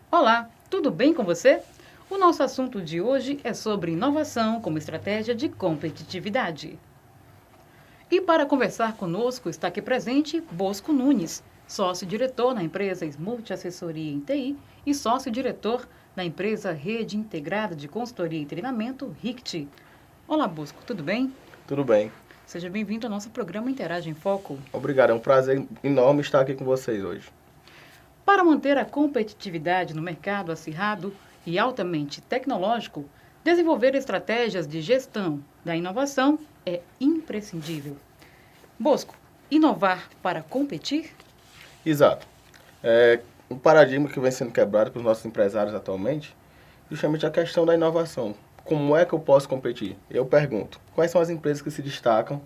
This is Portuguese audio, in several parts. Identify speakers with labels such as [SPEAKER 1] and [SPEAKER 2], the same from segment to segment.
[SPEAKER 1] Olá, tudo bem com você? O nosso assunto de hoje é sobre inovação como estratégia de competitividade. E para conversar conosco está aqui presente Bosco Nunes, sócio-diretor na empresa Smult Assessoria em TI e sócio-diretor na empresa Rede Integrada de Consultoria e Treinamento, RICT. Olá, Bosco, tudo bem?
[SPEAKER 2] Tudo bem.
[SPEAKER 1] Seja bem-vindo ao nosso programa Interage em Foco.
[SPEAKER 2] Obrigado, é um prazer enorme estar aqui com vocês hoje.
[SPEAKER 1] Para manter a competitividade no mercado acirrado e altamente tecnológico, desenvolver estratégias de gestão da inovação é imprescindível. Bosco, inovar para competir?
[SPEAKER 2] Exato. Um paradigma que vem sendo quebrado pelos nossos empresários atualmente, justamente a questão da inovação. Como é que eu posso competir? Eu pergunto, quais são as empresas que se destacam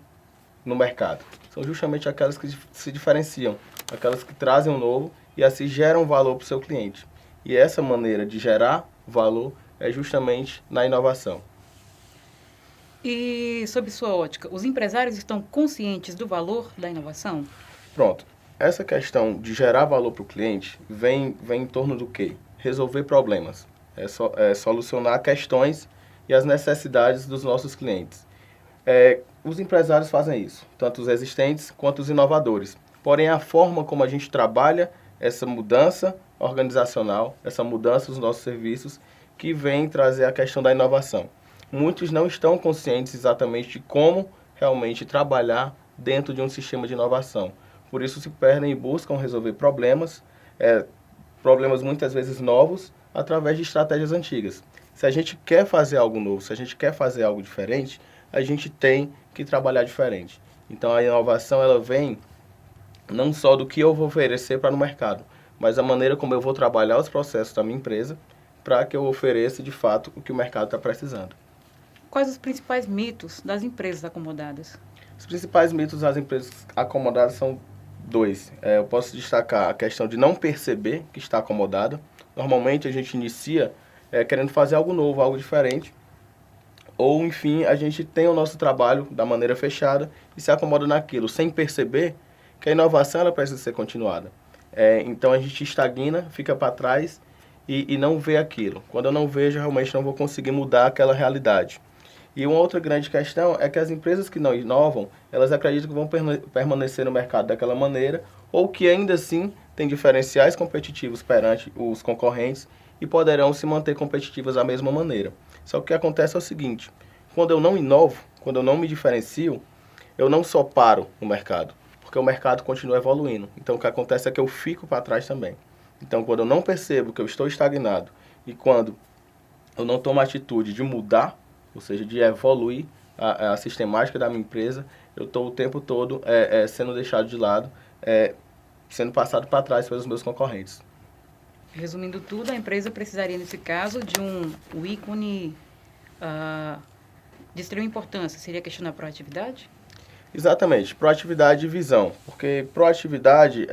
[SPEAKER 2] no mercado? São justamente aquelas que se diferenciam, aquelas que trazem um novo e assim geram valor para o seu cliente. E essa maneira de gerar valor é justamente na inovação.
[SPEAKER 1] E, sob sua ótica, os empresários estão conscientes do valor da inovação?
[SPEAKER 2] Pronto. Essa questão de gerar valor para o cliente vem em torno do quê? Resolver problemas. Solucionar questões e as necessidades dos nossos clientes. Os empresários fazem isso, tanto os existentes quanto os inovadores. Porém, a forma como a gente trabalha essa mudança organizacional, essa mudança dos nossos serviços, que vem trazer a questão da inovação. Muitos não estão conscientes exatamente de como realmente trabalhar dentro de um sistema de inovação. Por isso se perdem e buscam resolver problemas muitas vezes novos, através de estratégias antigas. Se a gente quer fazer algo novo, se a gente quer fazer algo diferente, a gente tem que trabalhar diferente. Então a inovação ela vem não só do que eu vou oferecer para no mercado, mas a maneira como eu vou trabalhar os processos da minha empresa para que eu ofereça de fato o que o mercado está precisando.
[SPEAKER 1] Quais os principais mitos das empresas acomodadas?
[SPEAKER 2] Os principais mitos das empresas acomodadas são dois. Eu posso destacar a questão de não perceber que está acomodada. Normalmente a gente inicia querendo fazer algo novo, algo diferente. Ou, enfim, a gente tem o nosso trabalho da maneira fechada e se acomoda naquilo, sem perceber que a inovação ela precisa ser continuada. Então a gente estagna, fica para trás e não vê aquilo. Quando eu não vejo, realmente não vou conseguir mudar aquela realidade. E uma outra grande questão é que as empresas que não inovam, elas acreditam que vão permanecer no mercado daquela maneira, ou que ainda assim têm diferenciais competitivos perante os concorrentes e poderão se manter competitivas da mesma maneira. Só que o que acontece é o seguinte, quando eu não inovo, quando eu não me diferencio, eu não só paro no mercado, porque o mercado continua evoluindo. Então o que acontece é que eu fico para trás também. Então quando eu não percebo que eu estou estagnado e quando eu não tomo a atitude de mudar, ou seja, de evoluir a sistemática da minha empresa, eu estou o tempo todo sendo deixado de lado, sendo passado para trás pelos meus concorrentes.
[SPEAKER 1] Resumindo tudo, a empresa precisaria, nesse caso, de um ícone de extrema importância. Seria a questão da proatividade?
[SPEAKER 2] Exatamente, proatividade e visão. Porque proatividade,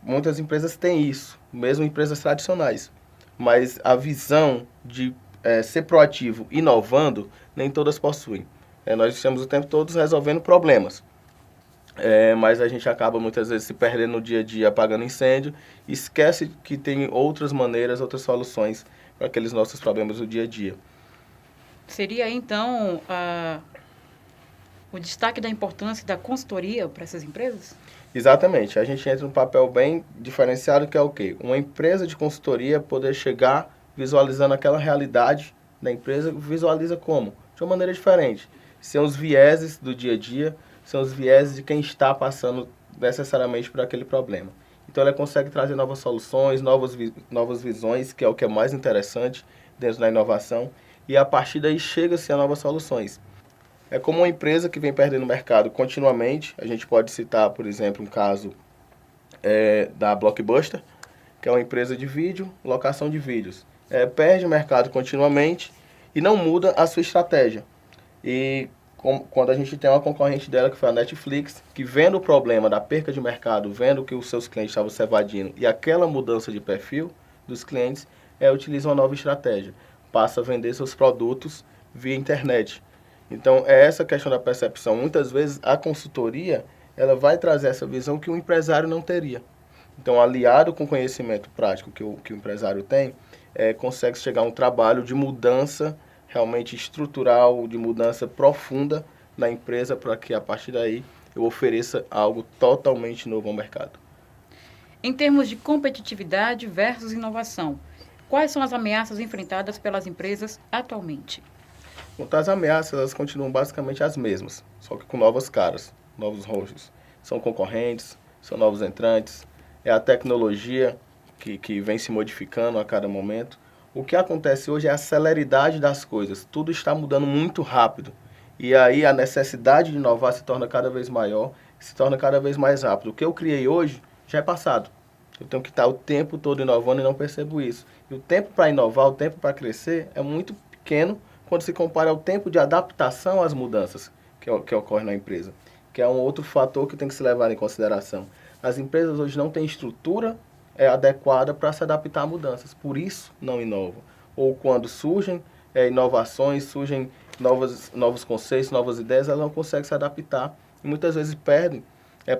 [SPEAKER 2] muitas empresas têm isso, mesmo empresas tradicionais. Mas a visão de ser proativo, inovando, nem todas possuem. Nós estamos o tempo todo resolvendo problemas. Mas a gente acaba muitas vezes se perdendo no dia a dia, apagando incêndio, e esquece que tem outras maneiras, outras soluções para aqueles nossos problemas do dia a dia.
[SPEAKER 1] Seria, então, o destaque da importância da consultoria para essas empresas?
[SPEAKER 2] Exatamente. A gente entra num papel bem diferenciado, que é o quê? Uma empresa de consultoria poder chegar visualizando aquela realidade da empresa, visualiza como? De uma maneira diferente. São os vieses do dia a dia, são os vieses de quem está passando necessariamente por aquele problema. Então ela consegue trazer novas soluções, novas visões, que é o que é mais interessante dentro da inovação, e a partir daí chega-se a novas soluções. É como uma empresa que vem perdendo o mercado continuamente. A gente pode citar, por exemplo, um caso da Blockbuster, que é uma empresa de vídeo, locação de vídeos. Perde o mercado continuamente e não muda a sua estratégia. E quando a gente tem uma concorrente dela, que foi a Netflix, que vendo o problema da perca de mercado, vendo que os seus clientes estavam se evadindo e aquela mudança de perfil dos clientes, utiliza uma nova estratégia. Passa a vender seus produtos via internet. Então, é essa questão da percepção. Muitas vezes, a consultoria ela vai trazer essa visão que o empresário não teria. Então, aliado com o conhecimento prático que o empresário tem, consegue chegar a um trabalho de mudança realmente estrutural, de mudança profunda na empresa, para que a partir daí eu ofereça algo totalmente novo ao mercado.
[SPEAKER 1] Em termos de competitividade versus inovação, quais são as ameaças enfrentadas pelas empresas atualmente?
[SPEAKER 2] Quanto às ameaças, elas continuam basicamente as mesmas, só que com novas caras, novos rostos. São concorrentes, são novos entrantes, é a tecnologia que vem se modificando a cada momento. O que acontece hoje é a celeridade das coisas. Tudo está mudando muito rápido. E aí a necessidade de inovar se torna cada vez maior, se torna cada vez mais rápido. O que eu criei hoje já é passado. Eu tenho que estar o tempo todo inovando e não percebo isso. E o tempo para inovar, o tempo para crescer é muito pequeno quando se compara ao tempo de adaptação às mudanças que ocorrem na empresa, que é um outro fator que tem que se levar em consideração. As empresas hoje não têm estrutura adequada para se adaptar a mudanças, por isso não inovam. Ou quando surgem inovações, surgem novos conceitos, novas ideias, elas não conseguem se adaptar e muitas vezes perdem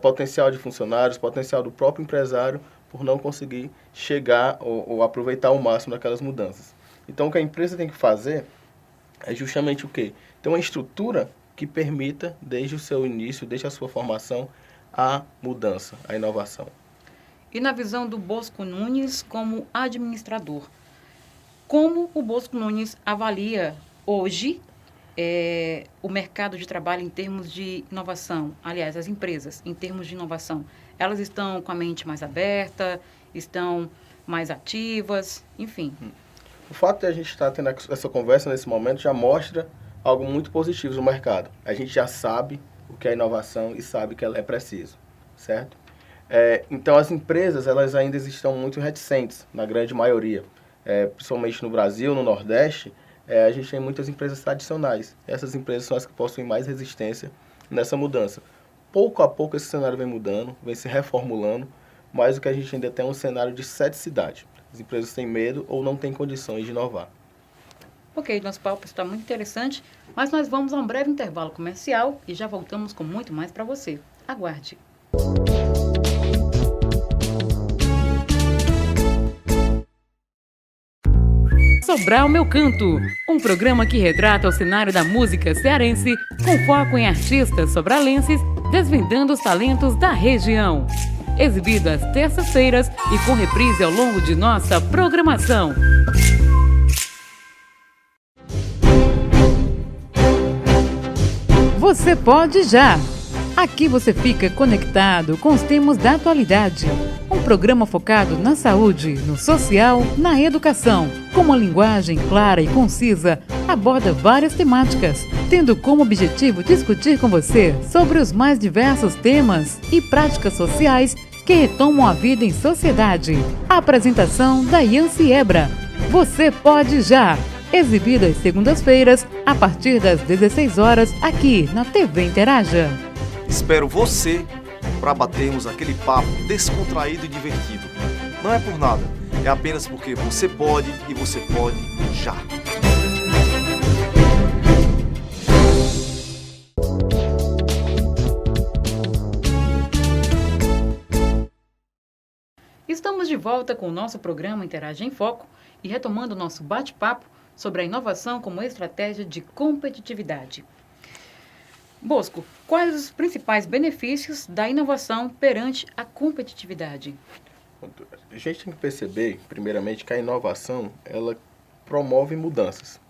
[SPEAKER 2] potencial de funcionários, potencial do próprio empresário por não conseguir chegar ou aproveitar ao máximo daquelas mudanças. Então o que a empresa tem que fazer é justamente o quê? Ter uma estrutura que permita, desde o seu início, desde a sua formação, a mudança, a inovação.
[SPEAKER 1] E na visão do Bosco Nunes como administrador, como o Bosco Nunes avalia hoje o mercado de trabalho em termos de inovação? Aliás, as empresas em termos de inovação, elas estão com a mente mais aberta, estão mais ativas, enfim.
[SPEAKER 2] O fato de a gente estar tendo essa conversa nesse momento já mostra algo muito positivo no mercado. A gente já sabe o que é inovação e sabe que ela é preciso, certo? Então as empresas elas ainda estão muito reticentes, na grande maioria. Principalmente no Brasil, no Nordeste, a gente tem muitas empresas tradicionais. Essas empresas são as que possuem mais resistência nessa mudança. Pouco a pouco esse cenário vem mudando, vem se reformulando, mas o que a gente ainda tem é um cenário de ceticidade. As empresas têm medo ou não têm condições de inovar.
[SPEAKER 1] Ok, nosso papo está muito interessante, mas nós vamos a um breve intervalo comercial e já voltamos com muito mais para você. Aguarde. Sobral Meu Canto, um programa que retrata o cenário da música cearense com foco em artistas sobralenses desvendando os talentos da região. Exibido às terças-feiras e com reprise ao longo de nossa programação. Você pode já! Aqui você fica conectado com os temas da atualidade. Um programa focado na saúde, no social, na educação. Com uma linguagem clara e concisa, aborda várias temáticas, tendo como objetivo discutir com você sobre os mais diversos temas e práticas sociais que retomam a vida em sociedade. A apresentação da Yancy Ebra. Você pode já! Exibido às segundas-feiras, a partir das 16 horas, aqui na TV Interaja.
[SPEAKER 3] Espero você para batermos aquele papo descontraído e divertido. Não é por nada, é apenas porque você pode e você pode já.
[SPEAKER 1] Estamos de volta com o nosso programa Interage em Foco e retomando o nosso bate-papo sobre a inovação como estratégia de competitividade. Bosco, quais os principais benefícios da inovação perante a competitividade?
[SPEAKER 2] A gente tem que perceber, primeiramente, que a inovação ela promove mudanças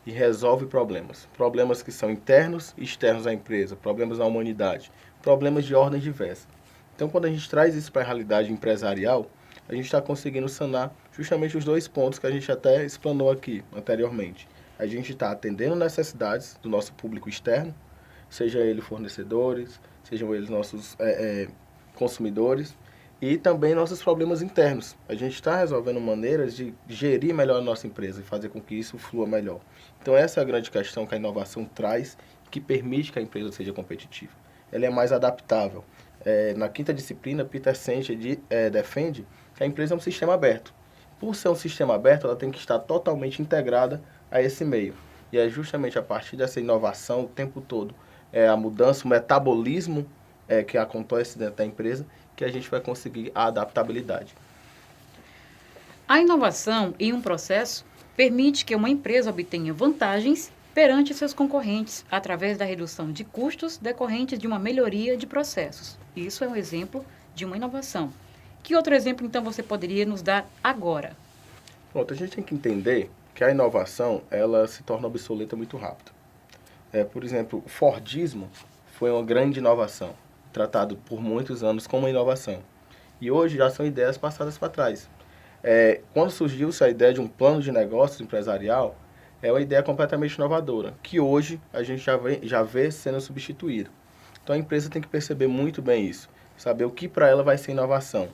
[SPEAKER 2] e resolve problemas. Problemas que são internos e externos à empresa, problemas da humanidade, problemas de ordem diversa. Então, quando a gente traz isso para a realidade empresarial, a gente está conseguindo sanar justamente os dois pontos que a gente até explanou aqui anteriormente. A gente está atendendo necessidades do nosso público externo, seja ele fornecedores, sejam eles nossos consumidores, e também nossos problemas internos. A gente está resolvendo maneiras de gerir melhor a nossa empresa e fazer com que isso flua melhor. Então essa é a grande questão que a inovação traz, que permite que a empresa seja competitiva. Ela é mais adaptável. Na quinta disciplina, Peter Senge defende que a empresa é um sistema aberto. Por ser um sistema aberto, ela tem que estar totalmente integrada a esse meio. E é justamente a partir dessa inovação o tempo todo, a mudança, o metabolismo que acontece dentro da empresa, que a gente vai conseguir a adaptabilidade.
[SPEAKER 1] A inovação em um processo permite que uma empresa obtenha vantagens perante seus concorrentes através da redução de custos decorrentes de uma melhoria de processos. Isso é um exemplo de uma inovação. Que outro exemplo, então, você poderia nos dar agora?
[SPEAKER 2] Pronto, a gente tem que entender que a inovação, ela se torna obsoleta muito rápido. Por exemplo, o Fordismo foi uma grande inovação, tratado por muitos anos como uma inovação. E hoje já são ideias passadas para trás. Quando surgiu-se a ideia de um plano de negócios empresarial, é uma ideia completamente inovadora, que hoje a gente já vê sendo substituída. Então a empresa tem que perceber muito bem isso, saber o que para ela vai ser inovação.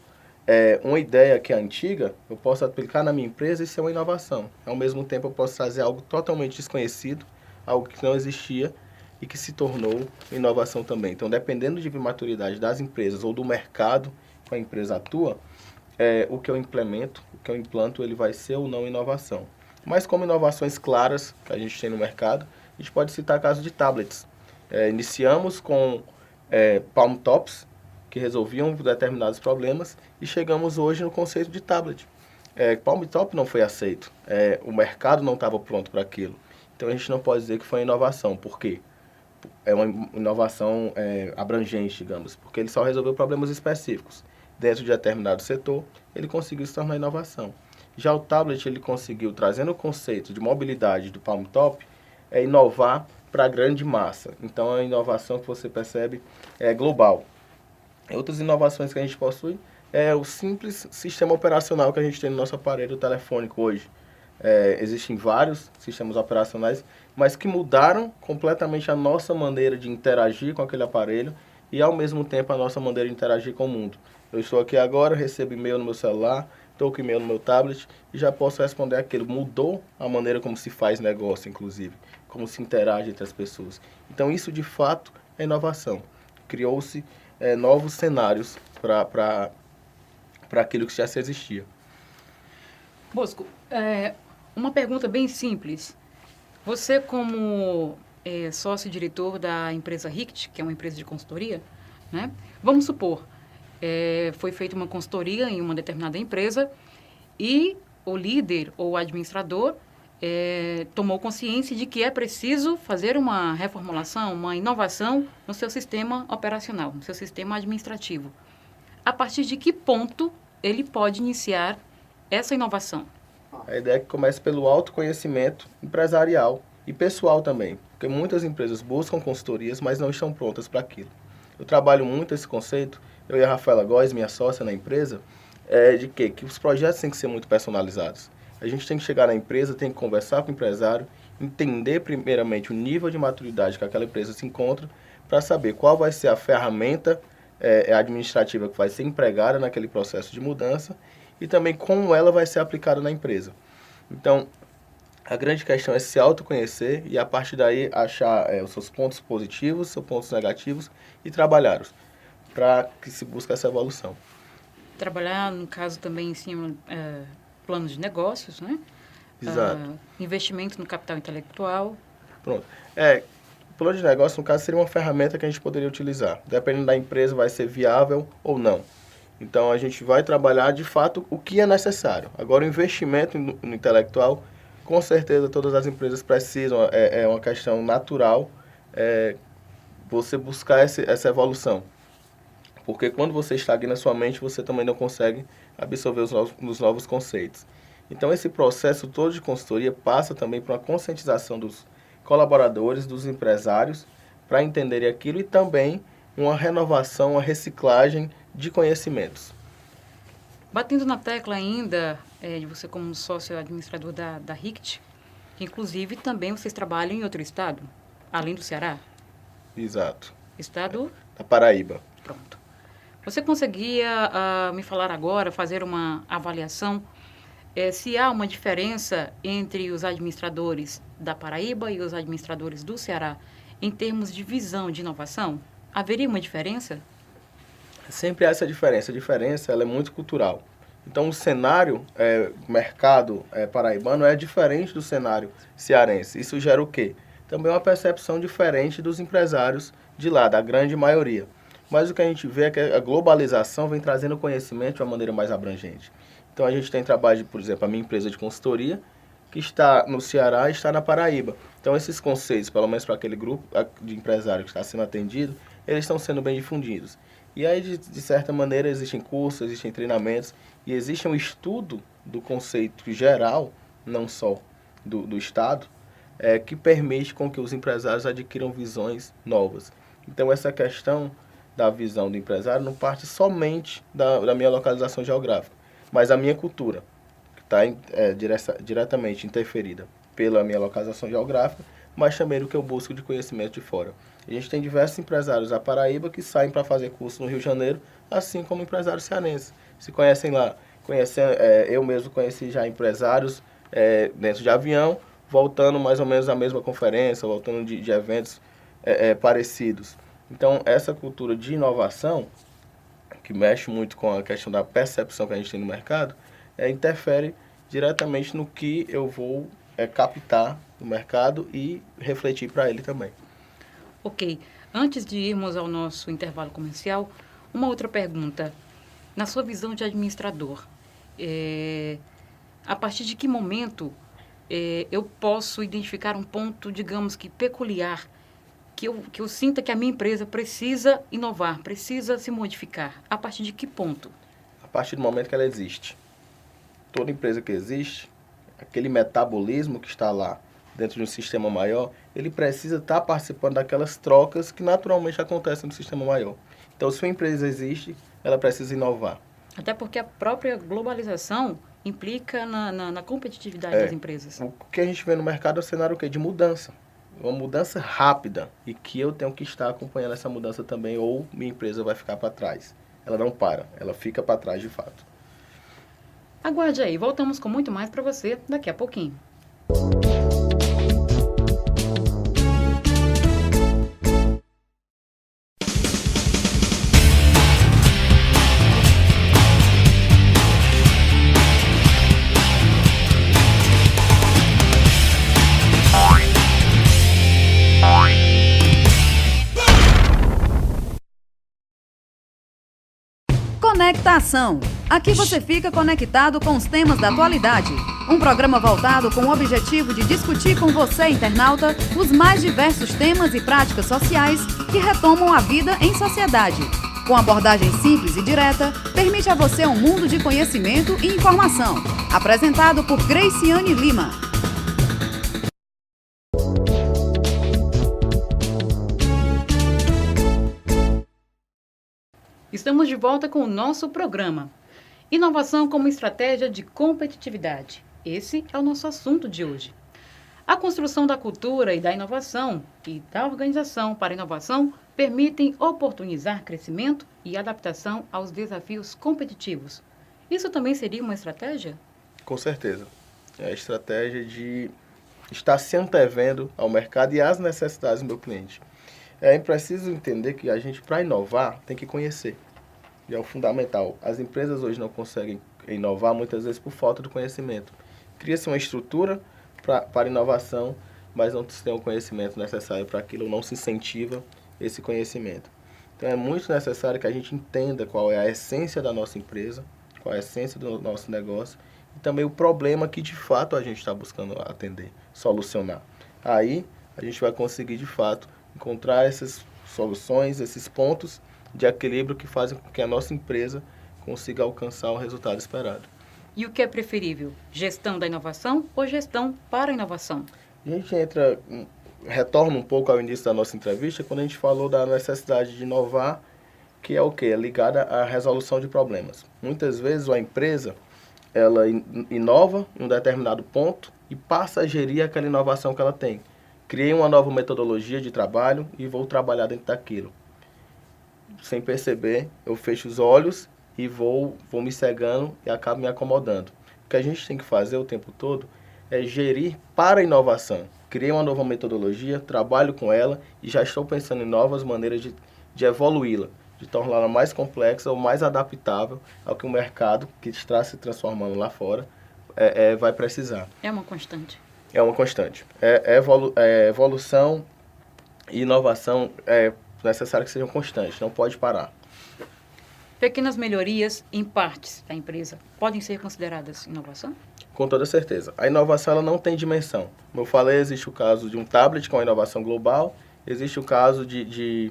[SPEAKER 2] Uma ideia que é antiga, eu posso aplicar na minha empresa e ser uma inovação. Ao mesmo tempo eu posso trazer algo totalmente desconhecido, algo que não existia e que se tornou inovação também. Então, dependendo de maturidade das empresas ou do mercado que a empresa atua, o que eu implemento, o que eu implanto, ele vai ser ou não inovação. Mas como inovações claras que a gente tem no mercado, a gente pode citar casos de tablets. Iniciamos com palm tops, que resolviam determinados problemas, e chegamos hoje no conceito de tablet. Palm top não foi aceito, o mercado não estava pronto para aquilo. Então a gente não pode dizer que foi uma inovação. Por quê? É uma inovação abrangente, digamos, porque ele só resolveu problemas específicos. Dentro de determinado setor, ele conseguiu se tornar inovação. Já o tablet, ele conseguiu, trazendo o conceito de mobilidade do Palm Top, inovar para a grande massa. Então, a inovação que você percebe é global. Outras inovações que a gente possui é o simples sistema operacional que a gente tem no nosso aparelho telefônico hoje. Existem vários sistemas operacionais, mas que mudaram completamente a nossa maneira de interagir com aquele aparelho e, ao mesmo tempo, a nossa maneira de interagir com o mundo. Eu estou aqui agora, recebo e-mail no meu celular, estou com e-mail no meu tablet e já posso responder aquilo. Mudou a maneira como se faz negócio, inclusive, como se interage entre as pessoas. Então, isso, de fato, é inovação. Criou-se novos cenários para aquilo que já se existia.
[SPEAKER 1] Bosco, uma pergunta bem simples. Você, como sócio-diretor da empresa RICT, que é uma empresa de consultoria, né? Vamos supor, foi feita uma consultoria em uma determinada empresa e o líder ou o administrador tomou consciência de que é preciso fazer uma reformulação, uma inovação no seu sistema operacional, no seu sistema administrativo. A partir de que ponto ele pode iniciar essa inovação?
[SPEAKER 2] A ideia é que comece pelo autoconhecimento empresarial e pessoal também, porque muitas empresas buscam consultorias, mas não estão prontas para aquilo. Eu trabalho muito esse conceito, eu e a Rafaela Góes, minha sócia na empresa, de que os projetos têm que ser muito personalizados. A gente tem que chegar na empresa, tem que conversar com o empresário, entender primeiramente o nível de maturidade que aquela empresa se encontra, para saber qual vai ser a ferramenta administrativa que vai ser empregada naquele processo de mudança e também como ela vai ser aplicada na empresa. Então, a grande questão é se autoconhecer e, a partir daí, achar os seus pontos positivos, seus pontos negativos e trabalhá-los para que se busque essa evolução.
[SPEAKER 1] Trabalhar, no caso, também em cima planos de negócios, né?
[SPEAKER 2] Exato.
[SPEAKER 1] Investimento no capital intelectual.
[SPEAKER 2] Pronto. O plano de negócio, no caso, seria uma ferramenta que a gente poderia utilizar. Dependendo da empresa, vai ser viável ou não. Então, a gente vai trabalhar, de fato, o que é necessário. Agora, o investimento no intelectual, com certeza, todas as empresas precisam. É uma questão natural você buscar essa evolução. Porque quando você estagna sua mente, você também não consegue absorver os novos conceitos. Então, esse processo todo de consultoria passa também por uma conscientização dos colaboradores, dos empresários, para entenderem aquilo e também uma renovação, uma reciclagem de conhecimentos.
[SPEAKER 1] Batendo na tecla ainda de você como sócio administrador da RICT, que inclusive também vocês trabalham em outro estado, além do Ceará?
[SPEAKER 2] Exato.
[SPEAKER 1] Estado?
[SPEAKER 2] Da Paraíba.
[SPEAKER 1] Pronto. Você conseguia me falar agora, fazer uma avaliação, se há uma diferença entre os administradores da Paraíba e os administradores do Ceará em termos de visão de inovação? Haveria uma diferença?
[SPEAKER 2] Sempre há essa diferença. A diferença ela é muito cultural. Então, o cenário, mercado paraibano é diferente do cenário cearense. Isso gera o quê? Também uma percepção diferente dos empresários de lá, da grande maioria. Mas o que a gente vê é que a globalização vem trazendo conhecimento de uma maneira mais abrangente. Então, a gente tem trabalho, por exemplo, a minha empresa de consultoria, que está no Ceará e está na Paraíba. Então, esses conceitos, pelo menos para aquele grupo de empresário que está sendo atendido, eles estão sendo bem difundidos. E aí, de certa maneira, existem cursos, existem treinamentos e existe um estudo do conceito geral, não só do Estado, que permite com que os empresários adquiram visões novas. Então, essa questão da visão do empresário não parte somente da minha localização geográfica, mas a minha cultura, que está diretamente interferida pela minha localização geográfica, mas também do que eu busco de conhecimento de fora. A gente tem diversos empresários da Paraíba que saem para fazer curso no Rio de Janeiro, assim como empresários cearenses. Se conhecem lá. Eu mesmo conheci já empresários dentro de avião, voltando mais ou menos à mesma conferência, voltando de eventos parecidos. Então, essa cultura de inovação, que mexe muito com a questão da percepção que a gente tem no mercado, interfere diretamente no que eu vou captar no mercado e refletir para ele também.
[SPEAKER 1] Ok. Antes de irmos ao nosso intervalo comercial, uma outra pergunta. Na sua visão de administrador, a partir de que momento eu posso identificar um ponto, digamos que peculiar, que eu sinta que a minha empresa precisa inovar, precisa se modificar? A partir de que ponto?
[SPEAKER 2] A partir do momento que ela existe. Toda empresa que existe, aquele metabolismo que está lá dentro de um sistema maior, ele precisa estar participando daquelas trocas que naturalmente acontecem no sistema maior. Então, se uma empresa existe, ela precisa inovar.
[SPEAKER 1] Até porque a própria globalização implica na competitividade das empresas.
[SPEAKER 2] O que a gente vê no mercado é um cenário de mudança. Uma mudança rápida e que eu tenho que estar acompanhando essa mudança também, ou minha empresa vai ficar para trás. Ela não para, ela fica para trás de fato.
[SPEAKER 1] Aguarde aí, voltamos com muito mais para você daqui a pouquinho.
[SPEAKER 4] Conectação. Aqui você fica conectado com os temas da atualidade. Um programa voltado com o objetivo de discutir com você, internauta, os mais diversos temas e práticas sociais que retomam a vida em sociedade. Com abordagem simples e direta, permite a você um mundo de conhecimento e informação. Apresentado por Graciane Lima.
[SPEAKER 1] Estamos de volta com o nosso programa. Inovação como estratégia de competitividade. Esse é o nosso assunto de hoje. A construção da cultura e da inovação e da organização para a inovação permitem oportunizar crescimento e adaptação aos desafios competitivos. Isso também seria uma estratégia?
[SPEAKER 2] Com certeza. É a estratégia de estar se antevendo ao mercado e às necessidades do meu cliente. É preciso entender que a gente, para inovar, tem que conhecer. E é o fundamental. As empresas hoje não conseguem inovar, muitas vezes, por falta de conhecimento. Cria-se uma estrutura para inovação, mas não se tem o conhecimento necessário para aquilo, não se incentiva esse conhecimento. Então, é muito necessário que a gente entenda qual é a essência da nossa empresa, qual é a essência do nosso negócio, e também o problema que, de fato, a gente está buscando atender, solucionar. Aí, a gente vai conseguir, de fato, encontrar essas soluções, esses pontos de equilíbrio que fazem com que a nossa empresa consiga alcançar o resultado esperado.
[SPEAKER 1] E o que é preferível? Gestão da inovação ou gestão para a inovação?
[SPEAKER 2] A gente retorna um pouco ao início da nossa entrevista, quando a gente falou da necessidade de inovar, que é o quê? É ligada à resolução de problemas. Muitas vezes a empresa, ela inova em um determinado ponto e passa a gerir aquela inovação que ela tem. Criei uma nova metodologia de trabalho e vou trabalhar dentro daquilo. Sem perceber, eu fecho os olhos e vou me cegando e acabo me acomodando. O que a gente tem que fazer o tempo todo gerir para a inovação. Criei uma nova metodologia, trabalho com ela e já estou pensando em novas maneiras de evoluí-la, de torná-la mais complexa ou mais adaptável ao que o mercado, que está se transformando lá fora, vai precisar.
[SPEAKER 1] É uma constante.
[SPEAKER 2] É uma constante. Evolução e inovação é necessário que sejam constantes, não pode parar.
[SPEAKER 1] Pequenas melhorias em partes da empresa podem ser consideradas inovação?
[SPEAKER 2] Com toda certeza. A inovação ela não tem dimensão. Como eu falei, existe o caso de um tablet com a inovação global, existe o caso de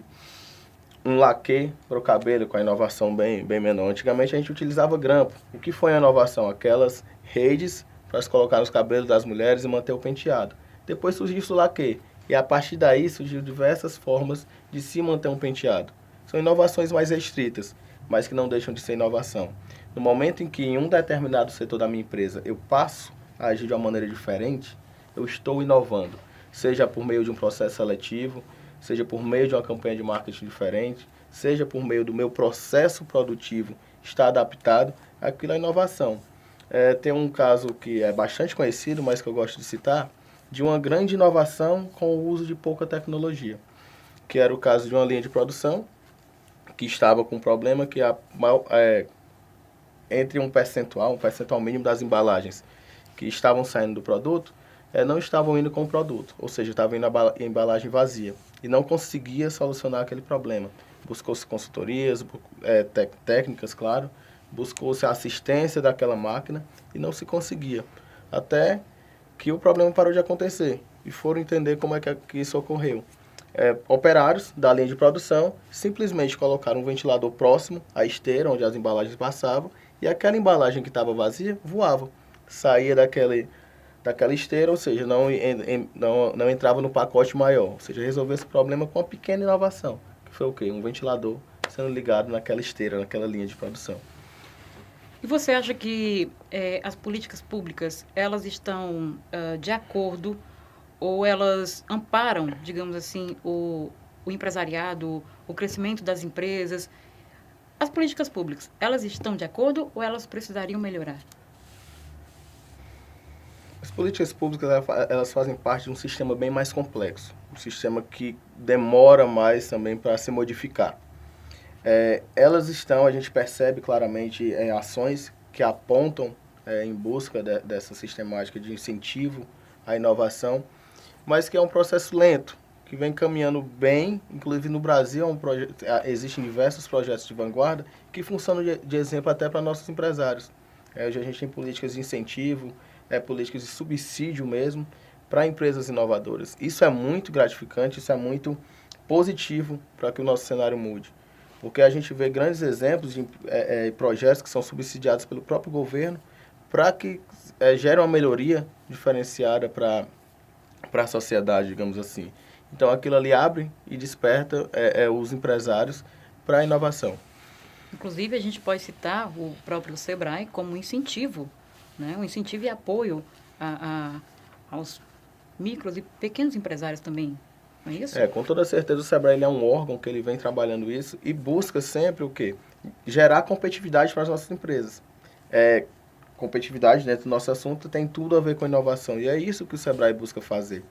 [SPEAKER 2] um laque para o cabelo com a inovação bem menor. Antigamente a gente utilizava grampo. O que foi a inovação? Aquelas redes para se colocar nos cabelos das mulheres e manter o penteado. Depois surgiu o laque. E a partir daí surgiu diversas formas de se manter um penteado. São inovações mais restritas, mas que não deixam de ser inovação. No momento em que em um determinado setor da minha empresa eu passo a agir de uma maneira diferente, eu estou inovando. Seja por meio de um processo seletivo, seja por meio de uma campanha de marketing diferente, seja por meio do meu processo produtivo estar adaptado, aquilo é inovação. Tem um caso que é bastante conhecido, mas que eu gosto de citar, de uma grande inovação com o uso de pouca tecnologia, que era o caso de uma linha de produção que estava com um problema que entre um percentual mínimo das embalagens que estavam saindo do produto, não estavam indo com o produto, ou seja, estava indo a embalagem vazia e não conseguia solucionar aquele problema. Buscou-se consultorias, técnicas, claro, buscou-se a assistência daquela máquina e não se conseguia, até que o problema parou de acontecer e foram entender como é que isso ocorreu. Operários da linha de produção simplesmente colocaram um ventilador próximo à esteira onde as embalagens passavam e aquela embalagem que estava vazia voava, saía daquela esteira, ou seja, não entrava no pacote maior, ou seja, resolveu esse problema com uma pequena inovação, que foi o quê? Um ventilador sendo ligado naquela esteira, naquela linha de produção.
[SPEAKER 1] E você acha que as políticas públicas, elas estão de acordo ou elas amparam, digamos assim, o empresariado, o crescimento das empresas? As políticas públicas, elas estão de acordo ou elas precisariam melhorar?
[SPEAKER 2] As políticas públicas, elas fazem parte de um sistema bem mais complexo, um sistema que demora mais também para se modificar. Elas estão, a gente percebe claramente ações que apontam em busca dessa sistemática de incentivo à inovação, mas que é um processo lento, que vem caminhando bem, inclusive no Brasil existem diversos projetos de vanguarda que funcionam de exemplo até para nossos empresários. Hoje a gente tem políticas de incentivo, políticas de subsídio mesmo, para empresas inovadoras. Isso é muito gratificante, isso é muito positivo para que o nosso cenário mude. Porque a gente vê grandes exemplos de projetos que são subsidiados pelo próprio governo para que gerem uma melhoria diferenciada para a sociedade, digamos assim. Então, aquilo ali abre e desperta os empresários para a inovação.
[SPEAKER 1] Inclusive, a gente pode citar o próprio SEBRAE como um incentivo, né? Um incentivo e apoio aos micros e pequenos empresários também. Não é isso?
[SPEAKER 2] Com toda certeza o SEBRAE é um órgão que ele vem trabalhando isso e busca sempre o quê? Gerar competitividade para as nossas empresas. Competitividade, dentro do nosso assunto, tem tudo a ver com inovação e é isso que o SEBRAE busca fazer.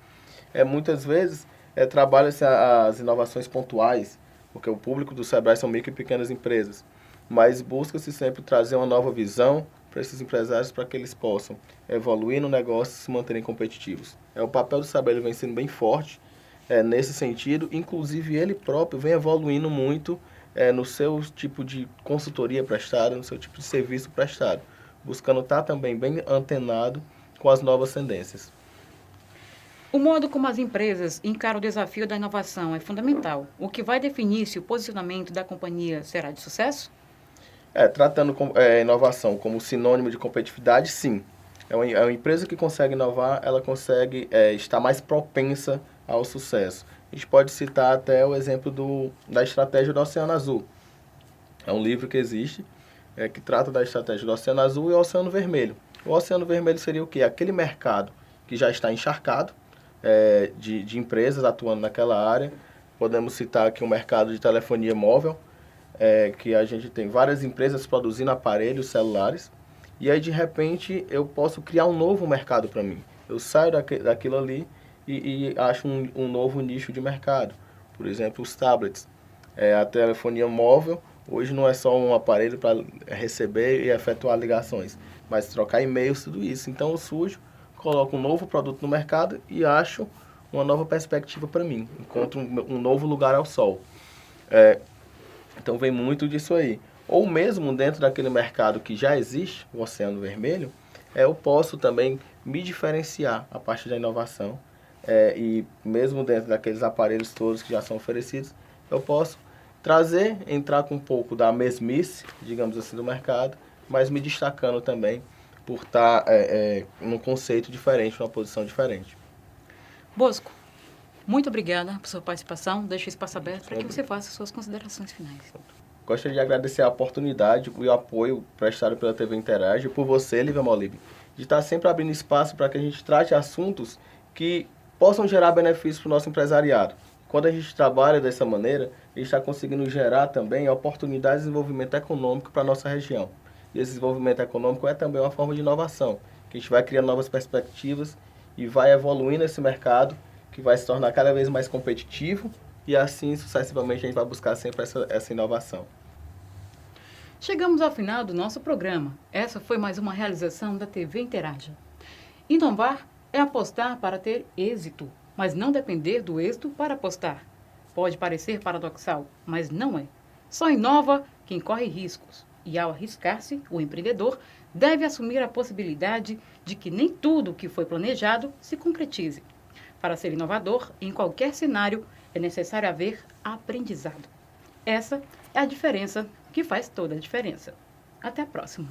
[SPEAKER 2] Muitas vezes trabalha-se as inovações pontuais, porque o público do SEBRAE são micro e pequenas empresas, mas busca-se sempre trazer uma nova visão para esses empresários para que eles possam evoluir no negócio e se manterem competitivos. O papel do SEBRAE vem sendo bem forte nesse sentido, inclusive ele próprio vem evoluindo muito no seu tipo de consultoria prestada, no seu tipo de serviço prestado, buscando estar também bem antenado com as novas tendências.
[SPEAKER 1] O modo como as empresas encaram o desafio da inovação é fundamental, o que vai definir se o posicionamento da companhia será de sucesso?
[SPEAKER 2] Tratando inovação como sinônimo de competitividade, sim. É uma empresa que consegue inovar, ela consegue estar mais propensa ao sucesso. A gente pode citar até o exemplo da estratégia do Oceano Azul. É um livro que existe, que trata da estratégia do Oceano Azul e o Oceano Vermelho. O Oceano Vermelho seria o quê? Aquele mercado que já está encharcado de empresas atuando naquela área. Podemos citar aqui o mercado de telefonia móvel, que a gente tem várias empresas produzindo aparelhos celulares, e aí de repente eu posso criar um novo mercado para mim. Eu saio daquilo ali e acho um novo nicho de mercado. Por exemplo, os tablets. A telefonia móvel hoje não é só um aparelho para receber e efetuar ligações, mas trocar e-mails, tudo isso. Então eu surjo, coloco um novo produto no mercado e acho uma nova perspectiva para mim. Encontro um novo lugar ao sol. Então vem muito disso aí. Ou mesmo dentro daquele mercado que já existe, o Oceano Vermelho, eu posso também me diferenciar a partir da inovação. E mesmo dentro daqueles aparelhos todos que já são oferecidos, eu posso entrar com um pouco da mesmice, digamos assim, do mercado, mas me destacando também por estar num conceito diferente, numa posição diferente.
[SPEAKER 1] Bosco, muito obrigada por sua participação. Deixo o espaço aberto para que você faça suas considerações finais.
[SPEAKER 2] Gostaria de agradecer a oportunidade e o apoio prestado pela TV Interage e por você, Lívia Molib, de estar sempre abrindo espaço para que a gente trate assuntos que possam gerar benefícios para o nosso empresariado. Quando a gente trabalha dessa maneira, a gente está conseguindo gerar também oportunidades de desenvolvimento econômico para a nossa região. E esse desenvolvimento econômico é também uma forma de inovação, que a gente vai criando novas perspectivas e vai evoluindo esse mercado, que vai se tornar cada vez mais competitivo e assim, sucessivamente, a gente vai buscar sempre essa inovação.
[SPEAKER 1] Chegamos ao final do nosso programa. Essa foi mais uma realização da TV Interaja. Inovar é apostar para ter êxito, mas não depender do êxito para apostar. Pode parecer paradoxal, mas não é. Só inova quem corre riscos. E ao arriscar-se, o empreendedor deve assumir a possibilidade de que nem tudo o que foi planejado se concretize. Para ser inovador, em qualquer cenário, é necessário haver aprendizado. Essa é a diferença que faz toda a diferença. Até a próxima!